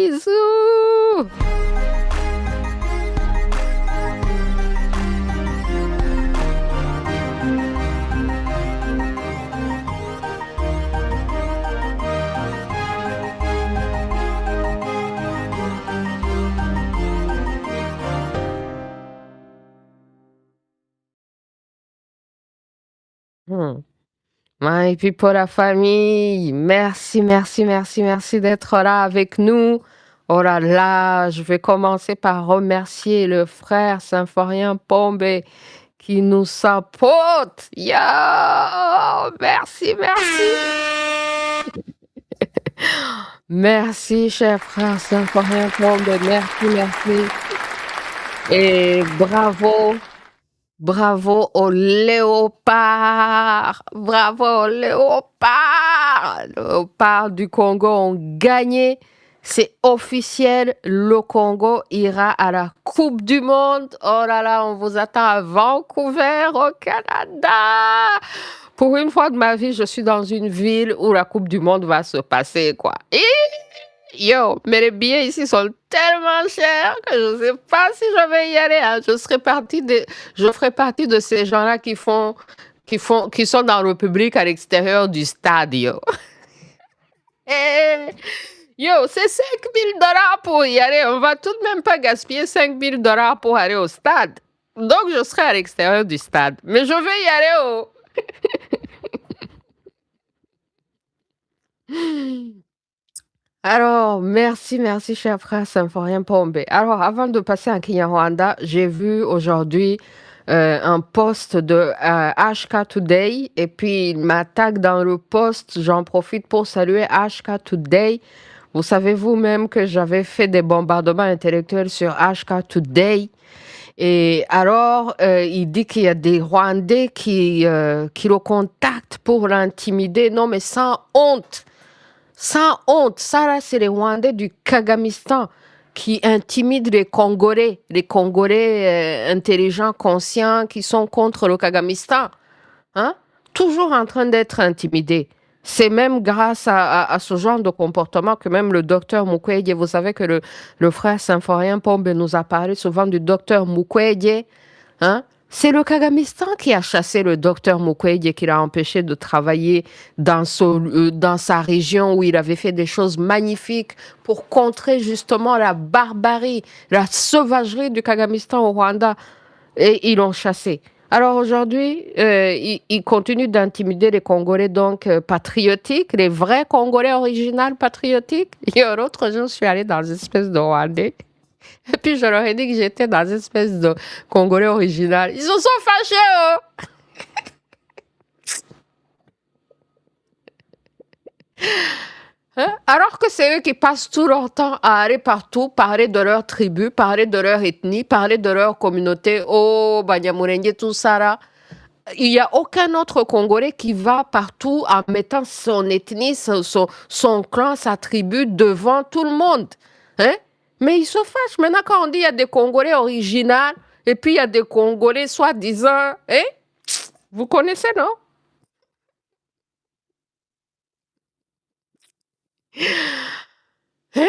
Bisous. Hmm. Ouais, et puis pour la famille, merci, merci, merci, merci d'être là avec nous. Oh là là, je vais commencer par remercier le frère Symphorien Pombe qui nous supporte. Yo, merci, merci. Merci, cher frère Symphorien Pombe. Merci, merci. Et bravo, bravo au léopard. Bravo au léopard. Le léopard du Congo ont gagné. C'est officiel. Le Congo ira à la Coupe du Monde. Oh là là, on vous attend à Vancouver, au Canada. Pour une fois de ma vie, je suis dans une ville où la Coupe du Monde va se passer, quoi. Et yo, mais les billets ici sont tellement chers que je ne sais pas si je vais y aller, hein. Je ferai partie de ces gens-là qui sont dans le public à l'extérieur du stade, yo. Eh, yo, c'est 5 000 $ pour y aller. On va tout de même pas gaspiller 5 000 $ pour aller au stade. Donc, je serai à l'extérieur du stade. Mais je vais y aller au... Alors, merci, merci, cher frère Symphorien Pombe. Alors, avant de passer à Kinyarwanda, j'ai vu aujourd'hui un post de HK Today et puis il m'attaque dans le post. J'en profite pour saluer HK Today. Vous savez vous-même que j'avais fait des bombardements intellectuels sur HK Today. Et alors, il dit qu'il y a des Rwandais qui le contactent pour l'intimider. Non, mais sans honte. Sans honte, ça là, c'est les Rwandais du Kagamistan qui intimident les Congolais intelligents, conscients, qui sont contre le Kagamistan. Hein? Toujours en train d'être intimidés. C'est même grâce à ce genre de comportement que même le docteur Mukwege, vous savez que le frère Symphorien Pombe nous a parlé souvent du docteur Mukwege, hein? C'est le Kagamistan qui a chassé le docteur Mukwege et qui l'a empêché de travailler dans sa région où il avait fait des choses magnifiques pour contrer justement la barbarie, la sauvagerie du Kagamistan au Rwanda. Et ils l'ont chassé. Alors aujourd'hui, ils continuent d'intimider les Congolais donc patriotiques, les vrais Congolais originaux patriotiques. Et l'autre jour, je suis allée dans une espèce de Rwandais. Et puis je leur ai dit que j'étais dans une espèce de Congolais original. Ils se sont fâchés, oh! Hein? Alors que c'est eux qui passent tout leur temps à aller partout, parler de leur tribu, parler de leur ethnie, parler de leur communauté. Oh, Banyamulenge, tout ça là. Il n'y a aucun autre Congolais qui va partout en mettant son ethnie, son clan, sa tribu devant tout le monde. Hein? Mais ils se fâchent. Maintenant, quand on dit qu'il y a des Congolais originaux et puis il y a des Congolais soi-disant, hein? Vous connaissez, non? Hein?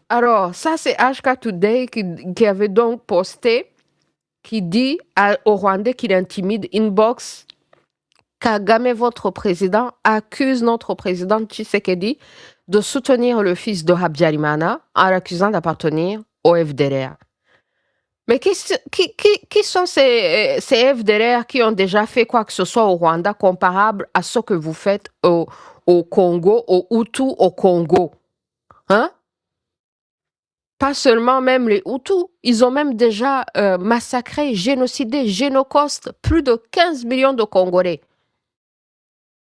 Alors, ça, c'est HK Today qui avait donc posté, qui dit aux Rwandais qu'il intimide inbox. Kagame, votre président, accuse notre président Tshisekedi de soutenir le fils de Habyarimana en l'accusant d'appartenir au FDLR. Mais qui sont ces FDLR qui ont déjà fait quoi que ce soit au Rwanda comparable à ce que vous faites au Congo, au Hutu au Congo? Hein? Pas seulement même les Hutus, ils ont même déjà massacré, génocidé, génocoste plus de 15 millions de Congolais.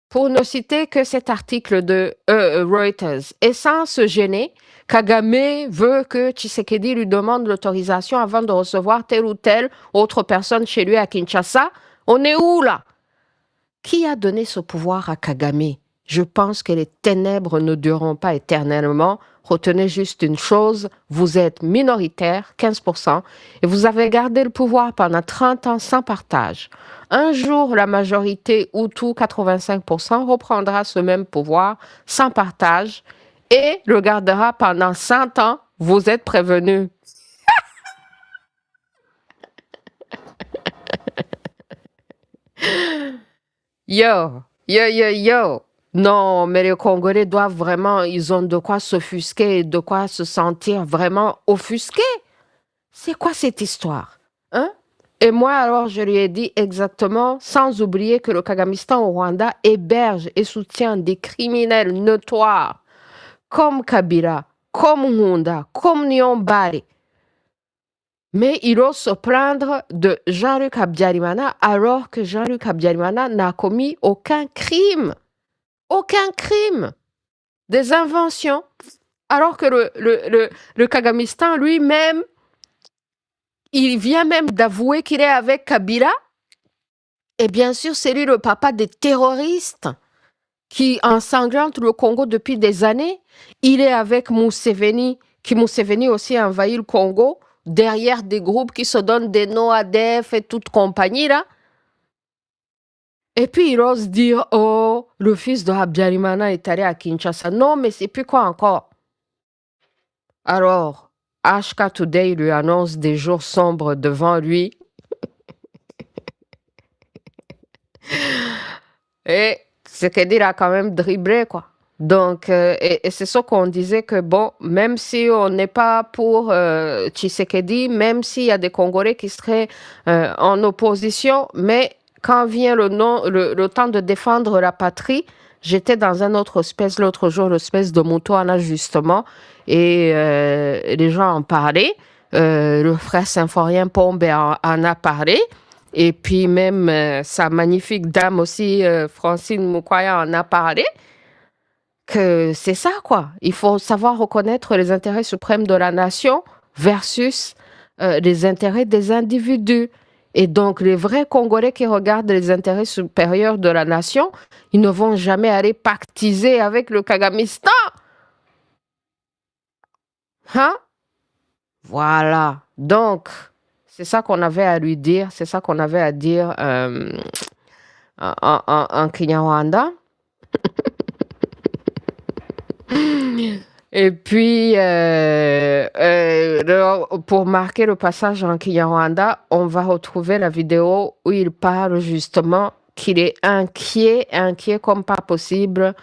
Pour ne citer que cet article de Reuters. Et sans se gêner, Kagame veut que Tshisekedi lui demande l'autorisation avant de recevoir telle ou telle autre personne chez lui à Kinshasa. On est où là? Qui a donné ce pouvoir à Kagame? Je pense que les ténèbres ne dureront pas éternellement. Retenez juste une chose, vous êtes minoritaire, 15%, et vous avez gardé le pouvoir pendant 30 ans sans partage. Un jour, la majorité Hutu, 85%, reprendra ce même pouvoir sans partage et le gardera pendant 100 ans. Vous êtes prévenus. Yo, yo, yo, yo. Non, mais les Congolais doivent vraiment, ils ont de quoi s'offusquer, de quoi se sentir vraiment offusqués. C'est quoi cette histoire? Hein? Et moi, alors, je lui ai dit exactement, sans oublier que le Kagamistan au Rwanda héberge et soutient des criminels notoires comme Kabila, comme Nkunda, comme Nyombare. Mais il ose se plaindre de Jean-Luc Habyarimana alors que Jean-Luc Habyarimana n'a commis aucun crime. Aucun crime. Des inventions. Alors que le Kagamistan lui-même, il vient même d'avouer qu'il est avec Kabila. Et bien sûr, c'est lui le papa des terroristes qui ensanglantent le Congo depuis des années. Il est avec Museveni, qui Museveni aussi a envahi le Congo, derrière des groupes qui se donnent des noms ADF et toute compagnie là. Et puis il ose dire, oh, le fils de Habyarimana est allé à Kinshasa. Non, mais c'est plus quoi encore. Alors, HK Today lui annonce des jours sombres devant lui. Et c'est qu'il a quand même dribblé, quoi. Donc, et c'est ça qu'on disait que, bon, même si on n'est pas pour Tshisekedi, même s'il y a des Congolais qui seraient en opposition, mais quand vient le temps de défendre la patrie, j'étais dans un autre espèce l'autre jour, l'espèce de Mutuana, justement, et les gens en parlaient. Le frère Symphorien Pombe en a parlé. Et puis même sa magnifique dame aussi, Francine Mukwaya, en a parlé, que c'est ça, quoi. Il faut savoir reconnaître les intérêts suprêmes de la nation versus les intérêts des individus. Et donc, les vrais Congolais qui regardent les intérêts supérieurs de la nation, ils ne vont jamais aller pactiser avec le Kagamistan. Hein? Voilà. Donc, c'est ça qu'on avait à lui dire, c'est ça qu'on avait à dire en Kinyarwanda. Et puis, pour marquer le passage en Kinyarwanda, on va retrouver la vidéo où il parle justement qu'il est inquiet comme pas possible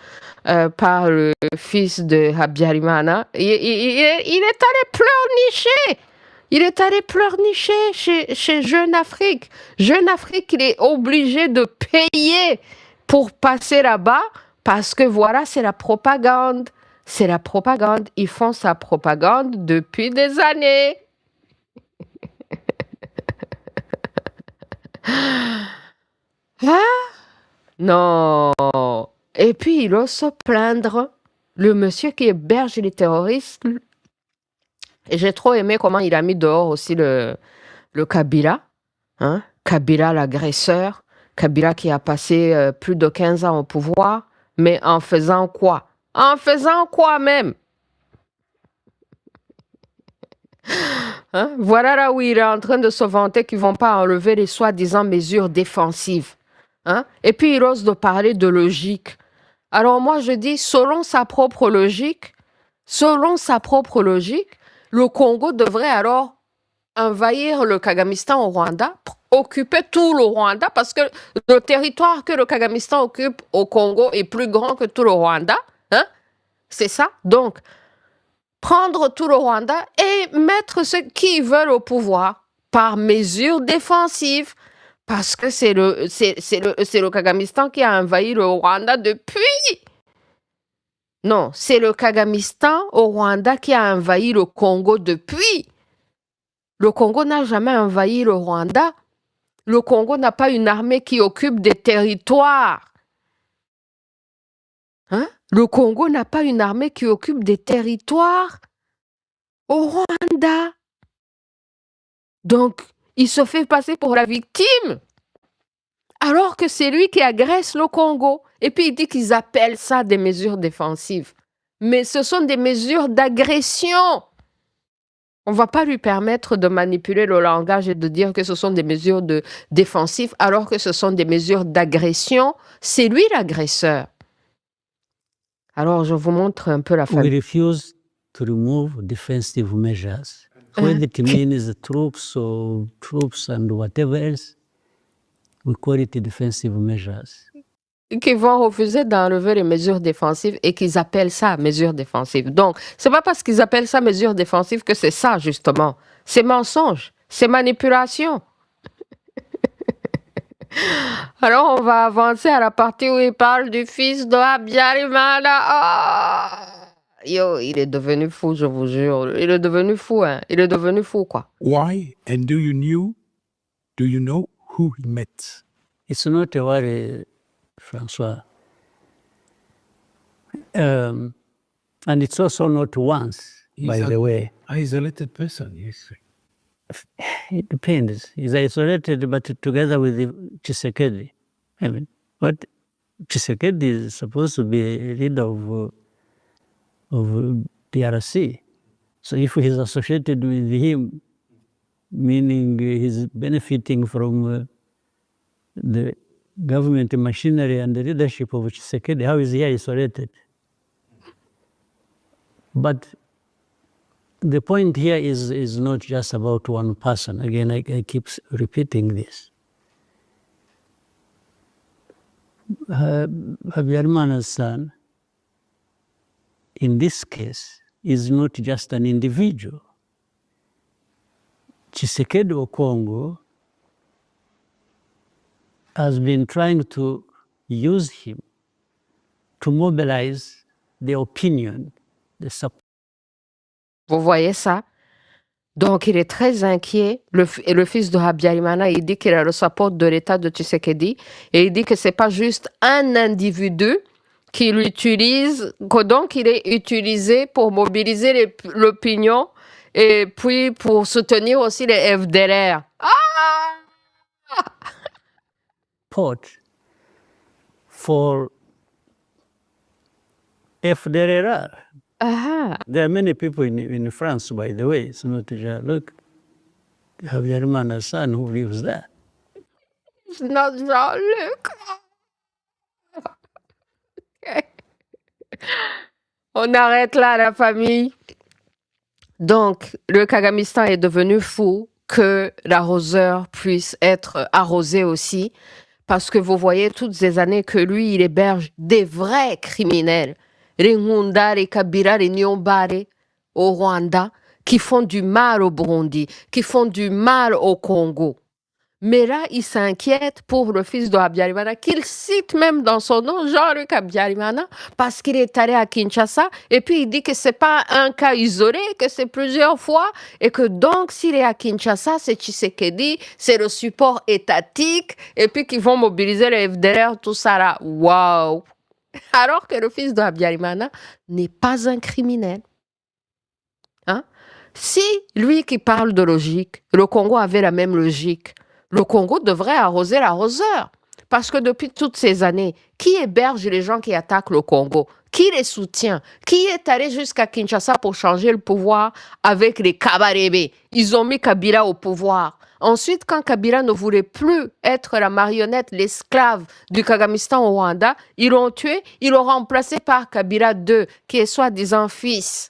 par le fils de Habyarimana. Il est allé pleurnicher. Il est allé pleurnicher chez Jeune Afrique. Jeune Afrique, il est obligé de payer pour passer là-bas parce que voilà, c'est la propagande. C'est la propagande. Ils font sa propagande depuis des années. Hein? Non. Et puis, il ose se plaindre. Le monsieur qui héberge les terroristes. Et j'ai trop aimé comment il a mis dehors aussi le Kabila. Hein? Kabila, l'agresseur. Kabila qui a passé plus de 15 ans au pouvoir. Mais en faisant quoi? En faisant quoi même? Hein? Voilà là où il est en train de se vanter qu'ils ne vont pas enlever les soi-disant mesures défensives. Hein? Et puis il ose de parler de logique. Alors moi je dis, selon sa propre logique, le Congo devrait alors envahir le Kagamistan au Rwanda, occuper tout le Rwanda, parce que le territoire que le Kagamistan occupe au Congo est plus grand que tout le Rwanda. Hein? C'est ça. Donc, prendre tout le Rwanda et mettre ceux qui veulent au pouvoir par mesure défensive. Parce que c'est le Kagamistan qui a envahi le Rwanda depuis. Non, c'est le Kagamistan au Rwanda qui a envahi le Congo depuis. Le Congo n'a jamais envahi le Rwanda. Le Congo n'a pas une armée qui occupe des territoires. Hein? Le Congo n'a pas une armée qui occupe des territoires au Rwanda. Donc, il se fait passer pour la victime. Alors que c'est lui qui agresse le Congo. Et puis il dit qu'ils appellent ça des mesures défensives. Mais ce sont des mesures d'agression. On ne va pas lui permettre de manipuler le langage et de dire que ce sont des mesures défensives alors que ce sont des mesures d'agression. C'est lui l'agresseur. Alors, je vous montre un peu la We famille. refuse to remove defensive measures. Whether it means troops and whatever else, we call it defensive measures. Qui vont refuser d'enlever les mesures défensives et qu'ils appellent ça mesures défensives. Donc, c'est pas parce qu'ils appellent ça mesures défensives que c'est ça, justement. C'est mensonge, c'est manipulation. Alors, on va avancer à la partie où il parle du fils de Habyarimana. Ah! Yo, il est devenu fou, je vous jure. Il est devenu fou, hein. Il est devenu fou, quoi. Why? And do you know who he met? It's not a worry, Francois. And it's also not once, by the way. Isolated person, yes. It depends. He's isolated, but together with Tshisekedi. I mean, what Tshisekedi is supposed to be a leader of DRC. So if he's associated with him, meaning he's benefiting from the government machinery and the leadership of Tshisekedi, how is he isolated? But the point here is not just about one person. Again, I keep repeating this. Habyarimana's son, in this case, is not just an individual. Tshisekedi Okongo has been trying to use him to mobilize the opinion, the support. Vous voyez ça? Donc, il est très inquiet. Le fils de Habyarimana, il dit qu'il a le support de l'État de Tshisekedi. Et il dit que c'est pas juste un individu qui l'utilise, que donc il est utilisé pour mobiliser l'opinion et puis pour soutenir aussi les FDLR. For FDLR. There are many people in France, by the way. It's not just, look, Habyarimana's son who lives there. It's not Jean-Luc. On arrête là, la famille. Donc, le Kagamistan est devenu fou que l'arroseur puisse être arrosé aussi, parce que vous voyez toutes ces années que lui, il héberge des vrais criminels. Les Nkunda, les Kabila, les Nyombare au Rwanda, qui font du mal au Burundi, qui font du mal au Congo. Mais là, il s'inquiète pour le fils de Habyarimana, qu'il cite même dans son nom, Jean-Luc Habyarimana, parce qu'il est allé à Kinshasa, et puis il dit que c'est pas un cas isolé, que c'est plusieurs fois, et que donc, s'il est à Kinshasa, c'est Tshisekedi, c'est le support étatique, et puis qu'ils vont mobiliser les FDLR, tout ça là. Waouh! Alors que le fils de Habyarimana n'est pas un criminel. Hein? Si lui qui parle de logique, le Congo avait la même logique, le Congo devrait arroser l'arroseur. Parce que depuis toutes ces années, qui héberge les gens qui attaquent le Congo? Qui les soutient? Qui est allé jusqu'à Kinshasa pour changer le pouvoir avec les Kabarebe? Ils ont mis Kabila au pouvoir. Ensuite, quand Kabila ne voulait plus être la marionnette, l'esclave du Kagamistan au Rwanda, ils l'ont tué, ils l'ont remplacé par Kabila II, qui est soi-disant fils.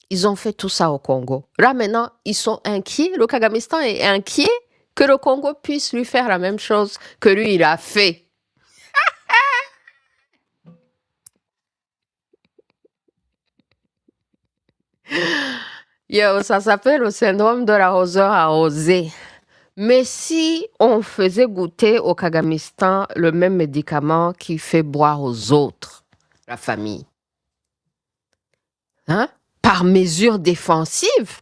Ils ont fait tout ça au Congo. Là, maintenant, ils sont inquiets. Le Kagamistan est inquiet que le Congo puisse lui faire la même chose que lui, il a fait. Yo, ça s'appelle le syndrome de l'arroseur arrosé. Mais si on faisait goûter au Kagamistan le même médicament qui fait boire aux autres, la famille, hein, par mesure défensive,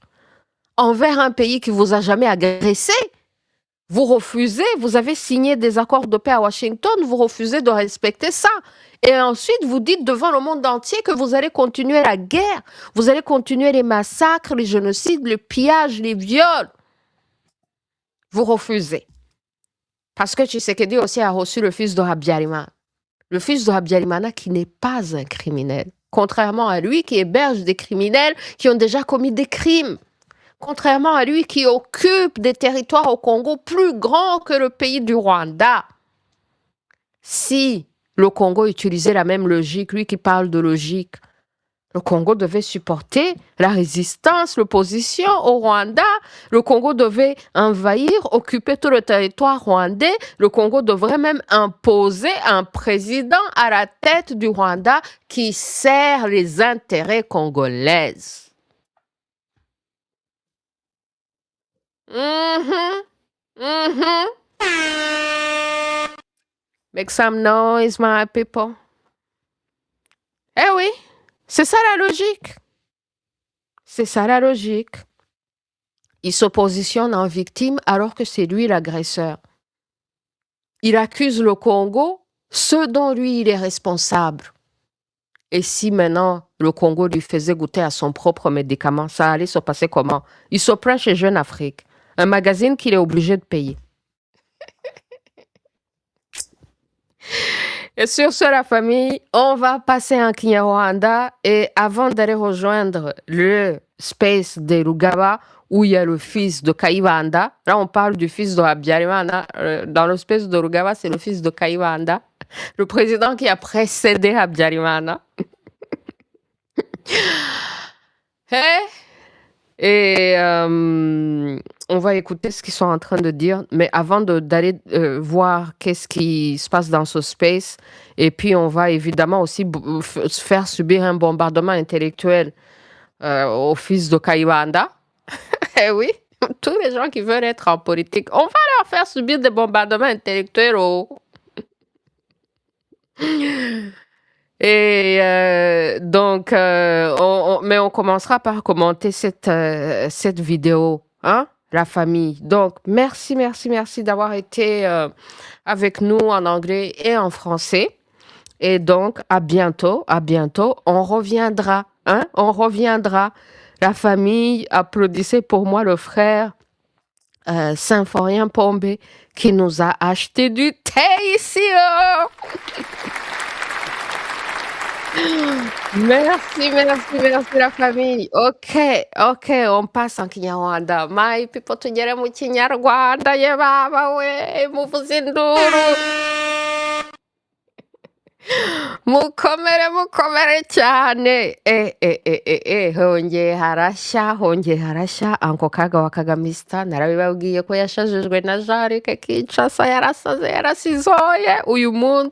envers un pays qui vous a jamais agressé, vous refusez, vous avez signé des accords de paix à Washington, vous refusez de respecter ça. Et ensuite, vous dites devant le monde entier que vous allez continuer la guerre, vous allez continuer les massacres, les génocides, le pillage, les viols. Vous refusez. Parce que Tshisekedi aussi a reçu le fils de Habyarimana. Le fils de Habyarimana qui n'est pas un criminel. Contrairement à lui qui héberge des criminels qui ont déjà commis des crimes. Contrairement à lui qui occupe des territoires au Congo plus grands que le pays du Rwanda. Si le Congo utilisait la même logique, lui qui parle de logique. Le Congo devait supporter la résistance, l'opposition au Rwanda. Le Congo devait envahir, occuper tout le territoire rwandais. Le Congo devrait même imposer un président à la tête du Rwanda qui sert les intérêts congolais. Mhm, mhm. Make some noise, my people. Eh oui, c'est ça la logique. C'est ça la logique. Il se positionne en victime alors que c'est lui l'agresseur. Il accuse le Congo, ce dont lui il est responsable. Et si maintenant le Congo lui faisait goûter à son propre médicament, ça allait se passer comment? Il se plaint chez Jeune Afrique, un magazine qu'il est obligé de payer. Et sur ce, la famille, on va passer en Kinyarwanda. Et avant d'aller rejoindre le space de Lugaba, où il y a le fils de Kayibanda, là on parle du fils de Habyarimana, dans le space de Lugaba, c'est le fils de Kayibanda, le président qui a précédé Habyarimana. Et on va écouter ce qu'ils sont en train de dire, mais avant d'aller voir qu'est-ce qui se passe dans ce space, et puis on va évidemment aussi faire subir un bombardement intellectuel au fils de Kayibanda. Eh oui, tous les gens qui veulent être en politique, on va leur faire subir des bombardements intellectuels. Et donc, mais on commencera par commenter cette vidéo, hein, la famille. Donc, merci d'avoir été avec nous en anglais et en français. Et donc, à bientôt. On reviendra, hein, on reviendra. La famille, applaudissez pour moi le frère Symphorien Pombé qui nous a acheté du thé ici. Oh. Merci la famille. Ok, on passe en Kinyarwanda. My people tugere mu Kinyarwanda ye baba we muvuze induru. Mukomere cyane. Hongeye harashya Uncle Kaga wa Kagamista narabibabwiye ko yashajijwe na Jean Luc Kinshasa yarasaze yarasizoye uyu munsi